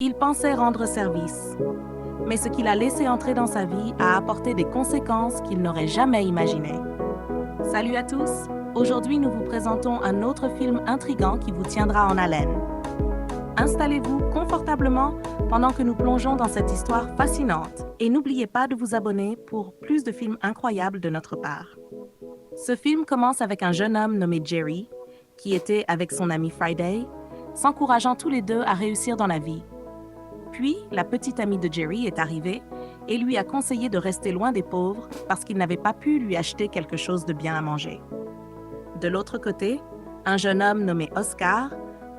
Il pensait rendre service, mais ce qu'il a laissé entrer dans sa vie a apporté des conséquences qu'il n'aurait jamais imaginées. Salut à tous! Aujourd'hui, nous vous présentons un autre film intriguant qui vous tiendra en haleine. Installez-vous confortablement pendant que nous plongeons dans cette histoire fascinante et n'oubliez pas de vous abonner pour plus de films incroyables de notre part. Ce film commence avec un jeune homme nommé Jerry, qui était avec son ami Friday, s'encourageant tous les deux à réussir dans la vie. Puis, la petite amie de Jerry est arrivée et lui a conseillé de rester loin des pauvres parce qu'il n'avait pas pu lui acheter quelque chose de bien à manger. De l'autre côté, un jeune homme nommé Oscar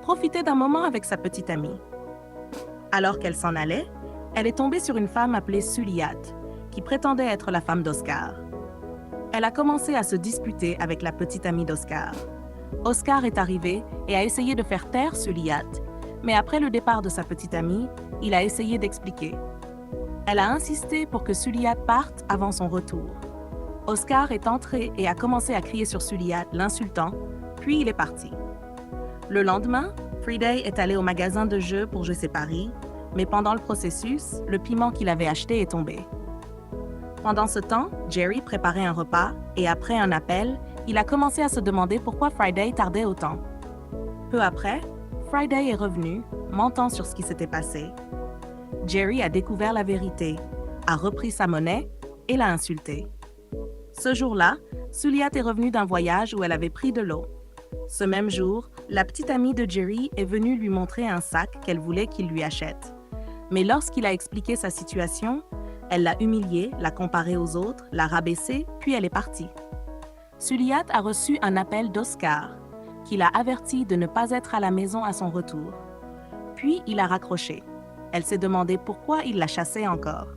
profitait d'un moment avec sa petite amie. Alors qu'elle s'en allait, elle est tombée sur une femme appelée Suliat, qui prétendait être la femme d'Oscar. Elle a commencé à se disputer avec la petite amie d'Oscar. Oscar est arrivé et a essayé de faire taire Suliat, mais après le départ de sa petite amie, il a essayé d'expliquer. Elle a insisté pour que Suliat parte avant son retour. Oscar est entré et a commencé à crier sur Suliat, l'insultant, puis il est parti. Le lendemain, Friday est allé au magasin de jeux pour jouer ses paris, mais pendant le processus, le piment qu'il avait acheté est tombé. Pendant ce temps, Jerry préparait un repas et après un appel, il a commencé à se demander pourquoi Friday tardait autant. Peu après, Friday est revenu, mentant sur ce qui s'était passé. Jerry a découvert la vérité, a repris sa monnaie et l'a insulté. Ce jour-là, Suliat est revenue d'un voyage où elle avait pris de l'eau. Ce même jour, la petite amie de Jerry est venue lui montrer un sac qu'elle voulait qu'il lui achète. Mais lorsqu'il a expliqué sa situation, elle l'a humiliée, l'a comparée aux autres, l'a rabaissée, puis elle est partie. Suliat a reçu un appel d'Oscar, qui l'a averti de ne pas être à la maison à son retour. Puis il a raccroché. Elle s'est demandé pourquoi il la chassait encore.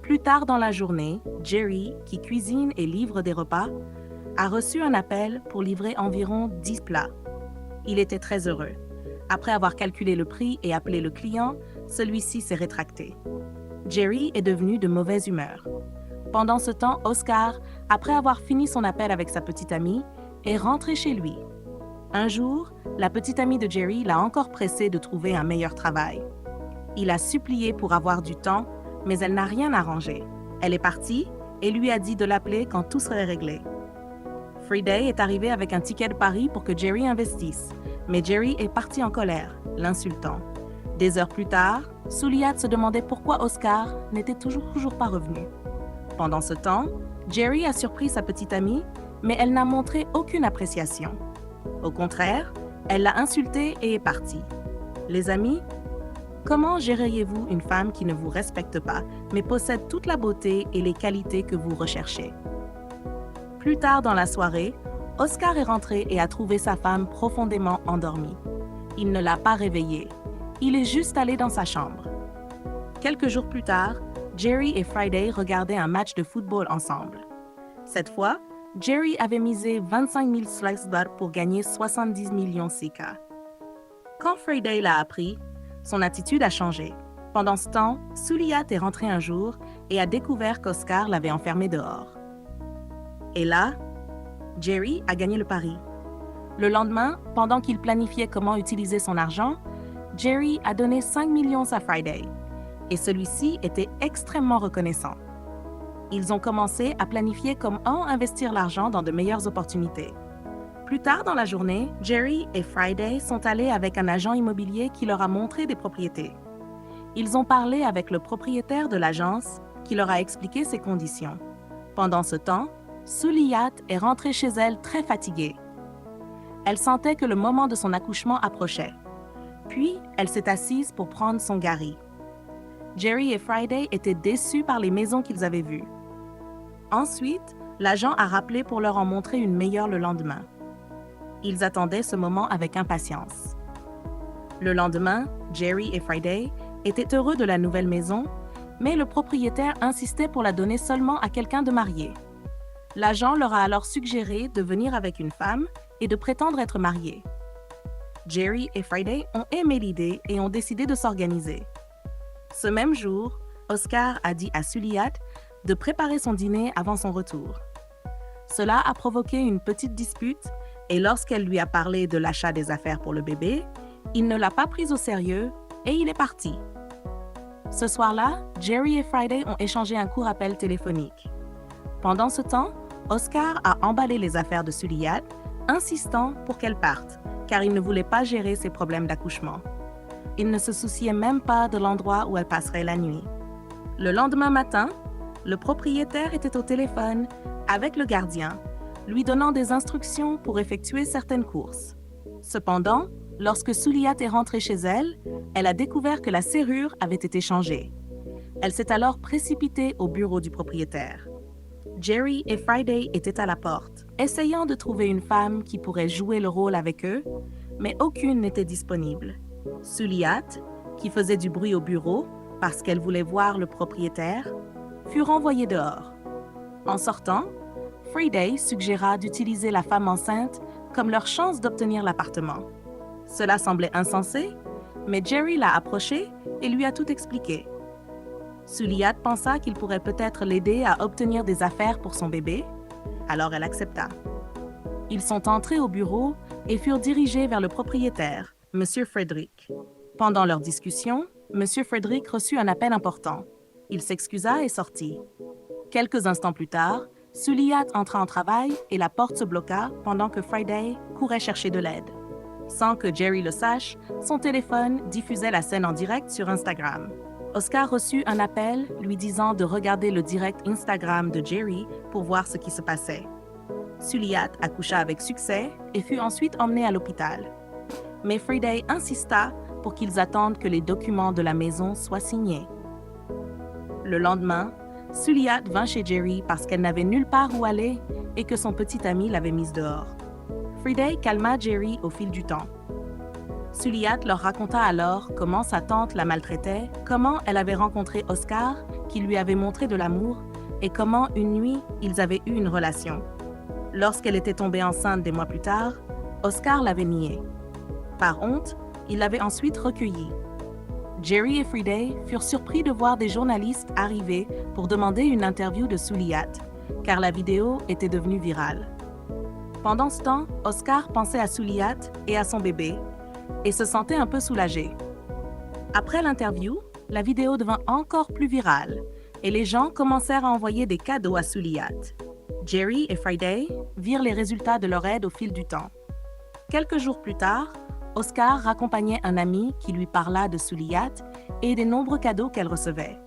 Plus tard dans la journée, Jerry, qui cuisine et livre des repas, a reçu un appel pour livrer environ 10 plats. Il était très heureux. Après avoir calculé le prix et appelé le client, celui-ci s'est rétracté. Jerry est devenu de mauvaise humeur. Pendant ce temps, Oscar, après avoir fini son appel avec sa petite amie, est rentré chez lui. Un jour, la petite amie de Jerry l'a encore pressé de trouver un meilleur travail. Il a supplié pour avoir du temps, mais elle n'a rien arrangé. Elle est partie et lui a dit de l'appeler quand tout serait réglé. Friday est arrivé avec un ticket de pari pour que Jerry investisse, mais Jerry est parti en colère, l'insultant. Des heures plus tard, Suliat se demandait pourquoi Oscar n'était toujours pas revenu. Pendant ce temps, Jerry a surpris sa petite amie, mais elle n'a montré aucune appréciation. Au contraire, elle l'a insultée et est partie. Les amis, comment géreriez-vous une femme qui ne vous respecte pas, mais possède toute la beauté et les qualités que vous recherchez? Plus tard dans la soirée, Oscar est rentré et a trouvé sa femme profondément endormie. Il ne l'a pas réveillée. Il est juste allé dans sa chambre. Quelques jours plus tard, Jerry et Friday regardaient un match de football ensemble. Cette fois, Jerry avait misé 25 000 Slexbar pour gagner 70 millions Sika. Quand Friday l'a appris, son attitude a changé. Pendant ce temps, Suliat est rentré un jour et a découvert qu'Oscar l'avait enfermé dehors. Et là, Jerry a gagné le pari. Le lendemain, pendant qu'il planifiait comment utiliser son argent, Jerry a donné 5 millions à Friday, et celui-ci était extrêmement reconnaissant. Ils ont commencé à planifier comment investir l'argent dans de meilleures opportunités. Plus tard dans la journée, Jerry et Friday sont allés avec un agent immobilier qui leur a montré des propriétés. Ils ont parlé avec le propriétaire de l'agence qui leur a expliqué ses conditions. Pendant ce temps, Suliat est rentrée chez elle très fatiguée. Elle sentait que le moment de son accouchement approchait. Puis, elle s'est assise pour prendre son gari. Jerry et Friday étaient déçus par les maisons qu'ils avaient vues. Ensuite, l'agent a rappelé pour leur en montrer une meilleure le lendemain. Ils attendaient ce moment avec impatience. Le lendemain, Jerry et Friday étaient heureux de la nouvelle maison, mais le propriétaire insistait pour la donner seulement à quelqu'un de marié. L'agent leur a alors suggéré de venir avec une femme et de prétendre être mariés. Jerry et Friday ont aimé l'idée et ont décidé de s'organiser. Ce même jour, Oscar a dit à Suliat de préparer son dîner avant son retour. Cela a provoqué une petite dispute et lorsqu'elle lui a parlé de l'achat des affaires pour le bébé, il ne l'a pas prise au sérieux Et il est parti. Ce soir-là, Jerry et Friday ont échangé un court appel téléphonique. Pendant ce temps, Oscar a emballé les affaires de Suliat, insistant pour qu'elle parte, car il ne voulait pas gérer ses problèmes d'accouchement. Il ne se souciait même pas de l'endroit où elle passerait la nuit. Le lendemain matin, le propriétaire était au téléphone avec le gardien, lui donnant des instructions pour effectuer certaines courses. Cependant, lorsque Suliat est rentrée chez elle, elle a découvert que la serrure avait été changée. Elle s'est alors précipitée au bureau du propriétaire. Jerry et Friday étaient à la porte, essayant de trouver une femme qui pourrait jouer le rôle avec eux, mais aucune n'était disponible. Suliat, qui faisait du bruit au bureau parce qu'elle voulait voir le propriétaire, fut renvoyée dehors. En sortant, Friday suggéra d'utiliser la femme enceinte comme leur chance d'obtenir l'appartement. Cela semblait insensé, mais Jerry l'a approché et lui a tout expliqué. Suliat pensa qu'il pourrait peut-être l'aider à obtenir des affaires pour son bébé, alors elle accepta. Ils sont entrés au bureau et furent dirigés vers le propriétaire, M. Frederick. Pendant leur discussion, M. Frederick reçut un appel important. Il s'excusa et sortit. Quelques instants plus tard, Suliat entra en travail et la porte se bloqua pendant que Friday courait chercher de l'aide. Sans que Jerry le sache, son téléphone diffusait la scène en direct sur Instagram. Oscar reçut un appel lui disant de regarder le direct Instagram de Jerry pour voir ce qui se passait. Suliat accoucha avec succès et fut ensuite emmené à l'hôpital. Mais Friday insista pour qu'ils attendent que les documents de la maison soient signés. Le lendemain, Suliat vint chez Jerry parce qu'elle n'avait nulle part où aller et que son petit ami l'avait mise dehors. Friday calma Jerry au fil du temps. Suliat leur raconta alors comment sa tante la maltraitait, comment elle avait rencontré Oscar, qui lui avait montré de l'amour, et comment une nuit, ils avaient eu une relation. Lorsqu'elle était tombée enceinte des mois plus tard, Oscar l'avait niée. Par honte, il l'avait ensuite recueillie. Jerry et Friday furent surpris de voir des journalistes arriver pour demander une interview de Suliat, car la vidéo était devenue virale. Pendant ce temps, Oscar pensait à Suliat et à son bébé, et se sentait un peu soulagé. Après l'interview, la vidéo devint encore plus virale, et les gens commencèrent à envoyer des cadeaux à Suliat. Jerry et Friday virent les résultats de leur aide au fil du temps. Quelques jours plus tard, Oscar raccompagnait un ami qui lui parla de Suliat et des nombreux cadeaux qu'elle recevait.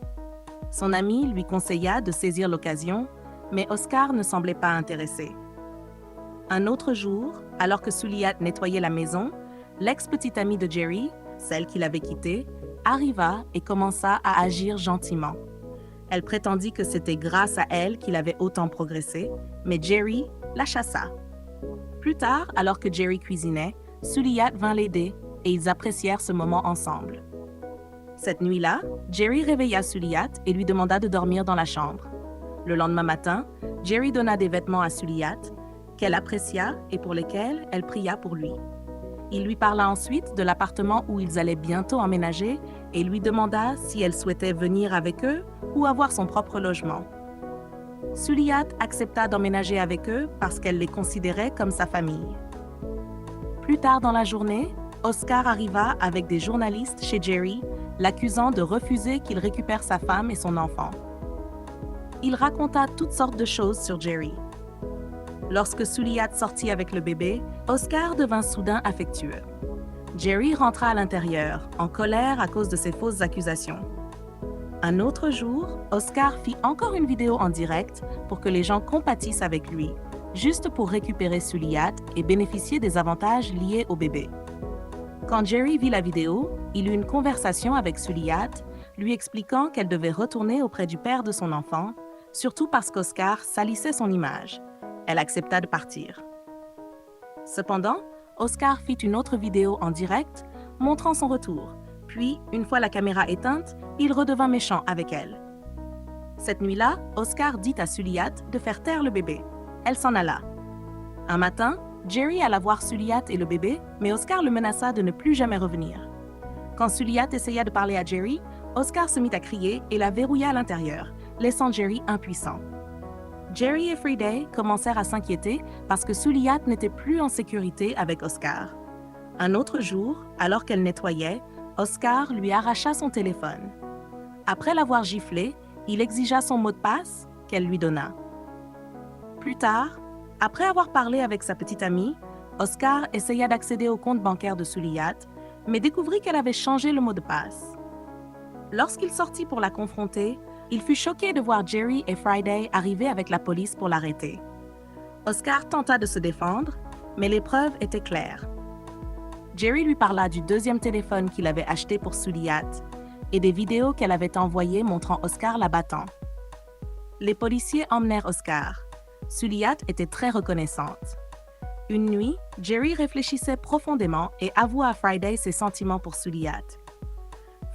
Son ami lui conseilla de saisir l'occasion, mais Oscar ne semblait pas intéressé. Un autre jour, alors que Suliat nettoyait la maison, l'ex-petite amie de Jerry, celle qui l'avait quittée, arriva et commença à agir gentiment. Elle prétendit que c'était grâce à elle qu'il avait autant progressé, mais Jerry la chassa. Plus tard, alors que Jerry cuisinait, Suliat vint l'aider et ils apprécièrent ce moment ensemble. Cette nuit-là, Jerry réveilla Suliat et lui demanda de dormir dans la chambre. Le lendemain matin, Jerry donna des vêtements à Suliat, qu'elle apprécia et pour lesquels elle pria pour lui. Il lui parla ensuite de l'appartement où ils allaient bientôt emménager et lui demanda si elle souhaitait venir avec eux ou avoir son propre logement. Suliat accepta d'emménager avec eux parce qu'elle les considérait comme sa famille. Plus tard dans la journée, Oscar arriva avec des journalistes chez Jerry, l'accusant de refuser qu'il récupère sa femme et son enfant. Il raconta toutes sortes de choses sur Jerry. Lorsque Suliat sortit avec le bébé, Oscar devint soudain affectueux. Jerry rentra à l'intérieur, en colère à cause de ses fausses accusations. Un autre jour, Oscar fit encore une vidéo en direct pour que les gens compatissent avec lui, juste pour récupérer Suliat et bénéficier des avantages liés au bébé. Quand Jerry vit la vidéo, il eut une conversation avec Suliat, lui expliquant qu'elle devait retourner auprès du père de son enfant, surtout parce qu'Oscar salissait son image. Elle accepta de partir. Cependant, Oscar fit une autre vidéo en direct, montrant son retour. Puis, une fois la caméra éteinte, il redevint méchant avec elle. Cette nuit-là, Oscar dit à Suliat de faire taire le bébé. Elle s'en alla. Un matin, Jerry alla voir Suliat et le bébé, mais Oscar le menaça de ne plus jamais revenir. Quand Suliat essaya de parler à Jerry, Oscar se mit à crier et la verrouilla à l'intérieur, laissant Jerry impuissant. Jerry et Friday commencèrent à s'inquiéter parce que Suliat n'était plus en sécurité avec Oscar. Un autre jour, alors qu'elle nettoyait, Oscar lui arracha son téléphone. Après l'avoir giflé, il exigea son mot de passe qu'elle lui donna. Plus tard, après avoir parlé avec sa petite amie, Oscar essaya d'accéder au compte bancaire de Suliyat, mais découvrit qu'elle avait changé le mot de passe. Lorsqu'il sortit pour la confronter, il fut choqué de voir Jerry et Friday arriver avec la police pour l'arrêter. Oscar tenta de se défendre, mais les preuves étaient claires. Jerry lui parla du deuxième téléphone qu'il avait acheté pour Suliyat et des vidéos qu'elle avait envoyées montrant Oscar la battant. Les policiers emmenèrent Oscar. Suliyat était très reconnaissante. Une nuit, Jerry réfléchissait profondément et avoua à Friday ses sentiments pour Suliyat.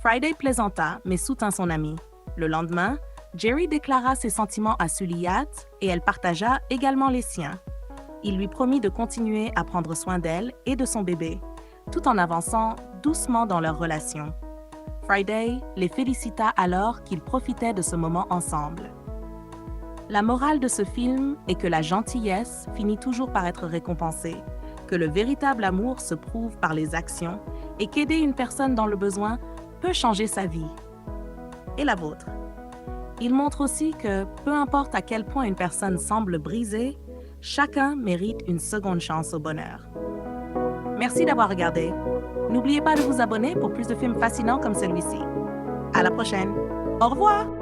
Friday plaisanta, mais soutint son ami. Le lendemain, Jerry déclara ses sentiments à Suliyat et elle partagea également les siens. Il lui promit de continuer à prendre soin d'elle et de son bébé, tout en avançant doucement dans leur relation. Friday les félicita alors qu'ils profitaient de ce moment ensemble. La morale de ce film est que la gentillesse finit toujours par être récompensée, que le véritable amour se prouve par les actions et qu'aider une personne dans le besoin peut changer sa vie. Et la vôtre. Il montre aussi que, peu importe à quel point une personne semble brisée, chacun mérite une seconde chance au bonheur. Merci d'avoir regardé. N'oubliez pas de vous abonner pour plus de films fascinants comme celui-ci. À la prochaine. Au revoir!